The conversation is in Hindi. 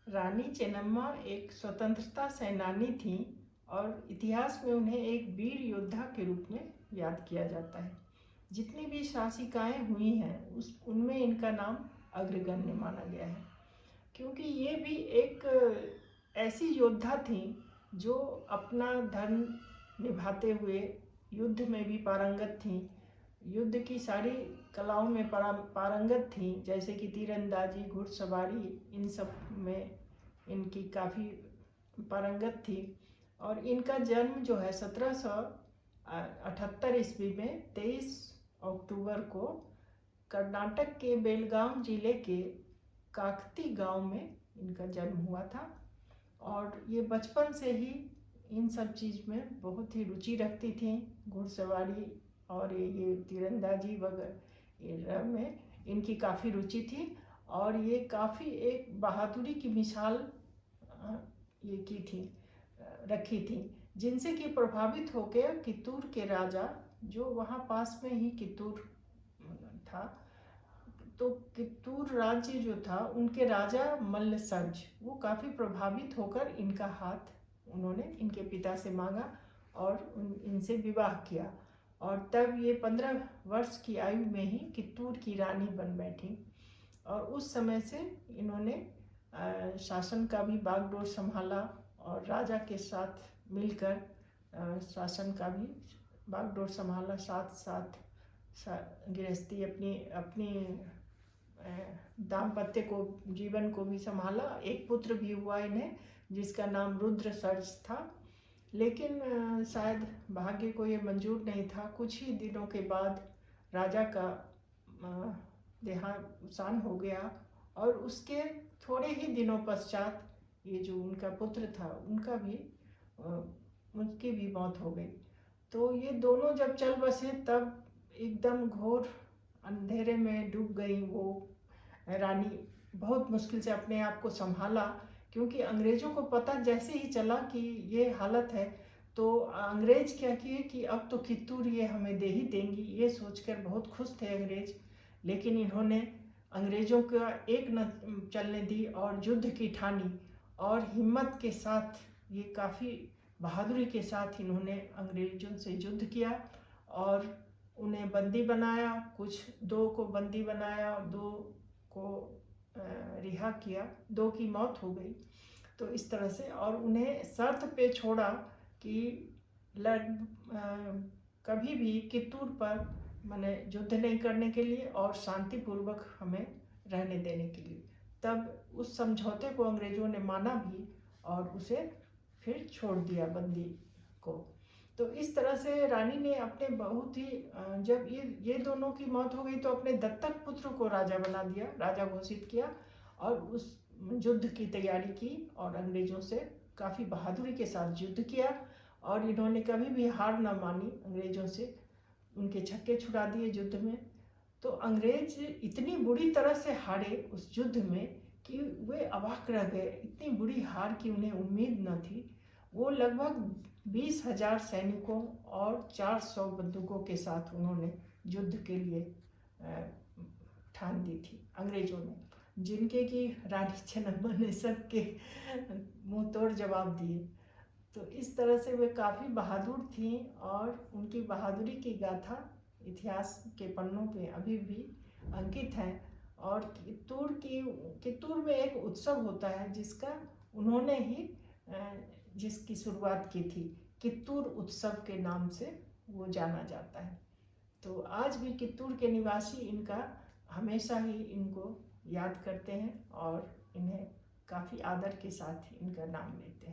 रानी चेन्नम्मा एक स्वतंत्रता सेनानी थीं और इतिहास में उन्हें एक वीर योद्धा के रूप में याद किया जाता है। जितनी भी शासिकाएं हुई हैं उनमें इनका नाम अग्रगण्य माना गया है, क्योंकि ये भी एक ऐसी योद्धा थीं जो अपना धर्म निभाते हुए युद्ध में भी पारंगत थीं, युद्ध की सारी कलाओं में पारंगत थीं, जैसे कि तीरंदाजी, घुड़सवारी, इन सब में इनकी काफ़ी पारंगत थी। और इनका जन्म जो है 1778 ईस्वी में 23 अक्टूबर को कर्नाटक के बेलगाम जिले के काकती गांव में इनका जन्म हुआ था। और ये बचपन से ही इन सब चीज़ में बहुत ही रुचि रखती थीं, घुड़सवारी और ये तीरंदाजी वगैरह में इनकी काफ़ी रुचि थी। और ये काफ़ी एक बहादुरी की मिसाल ये की थी, रखी थी, जिनसे कि प्रभावित होकर कित्तूर के राजा, जो वहाँ पास में ही कित्तूर था, तो कित्तूर राज्य जो था उनके राजा मल्लसर्ज, वो काफ़ी प्रभावित होकर इनका हाथ उन्होंने इनके पिता से मांगा और इनसे विवाह किया। और तब ये 15 वर्ष की आयु में ही कित्तूर की रानी बन बैठी। और उस समय से इन्होंने शासन का भी बागडोर संभाला और राजा के साथ मिलकर शासन का भी बागडोर संभाला, साथ साथ गृहस्थी अपनी दाम्पत्य को, जीवन को भी संभाला। एक पुत्र भी हुआ इन्हें जिसका नाम रुद्रसर्ज था, लेकिन शायद भाग्य को ये मंजूर नहीं था। कुछ ही दिनों के बाद राजा का देहावसान हो गया और उसके थोड़े ही दिनों पश्चात ये जो उनका पुत्र था उनकी भी मौत हो गई। तो ये दोनों जब चल बसे तब एकदम घोर अंधेरे में डूब गई वो रानी। बहुत मुश्किल से अपने आप को संभाला, क्योंकि अंग्रेज़ों को पता जैसे ही चला कि ये हालत है, तो अंग्रेज़ क्या किए कि अब तो कित्तूर ये हमें दे ही देंगी, ये सोचकर बहुत खुश थे अंग्रेज़। लेकिन इन्होंने अंग्रेज़ों का एक न चलने दी और युद्ध की ठानी और हिम्मत के साथ, ये काफ़ी बहादुरी के साथ इन्होंने अंग्रेज़ों से युद्ध किया और उन्हें बंदी बनाया। कुछ 2 को बंदी बनाया और 2 को रिहा किया, 2 की मौत हो गई। तो इस तरह से, और उन्हें शर्त पे छोड़ा कि कभी भी कित्तूर पर माने युद्ध नहीं करने के लिए और शांतिपूर्वक हमें रहने देने के लिए। तब उस समझौते को अंग्रेज़ों ने माना भी और उसे फिर छोड़ दिया बंदी को। तो इस तरह से रानी ने अपने बहुत ही जब ये दोनों की मौत हो गई तो अपने दत्तक पुत्र को राजा बना दिया, राजा घोषित किया और उस युद्ध की तैयारी की और अंग्रेज़ों से काफ़ी बहादुरी के साथ युद्ध किया। और इन्होंने कभी भी हार न मानी अंग्रेज़ों से, उनके छक्के छुड़ा दिए युद्ध में। तो अंग्रेज इतनी बुरी तरह से हारे उस युद्ध में कि वे अवाक रह गए। इतनी बुरी हार की उन्हें उम्मीद न थी। वो लगभग 20,000 सैनिकों और 400 बंदूकों के साथ उन्होंने युद्ध के लिए ठान दी थी अंग्रेजों ने, जिनके कि रानी चेन्नम्मा ने सबके मुंह तोड़ जवाब दिए। तो इस तरह से वे काफ़ी बहादुर थीं और उनकी बहादुरी की गाथा इतिहास के पन्नों पे अभी भी अंकित है। और कित्तूर में एक उत्सव होता है जिसका उन्होंने ही जिसकी शुरुआत की थी, कित्तूर उत्सव के नाम से वो जाना जाता है। तो आज भी कित्तूर के निवासी इनका हमेशा ही इनको याद करते हैं और इन्हें काफ़ी आदर के साथ इनका नाम लेते हैं।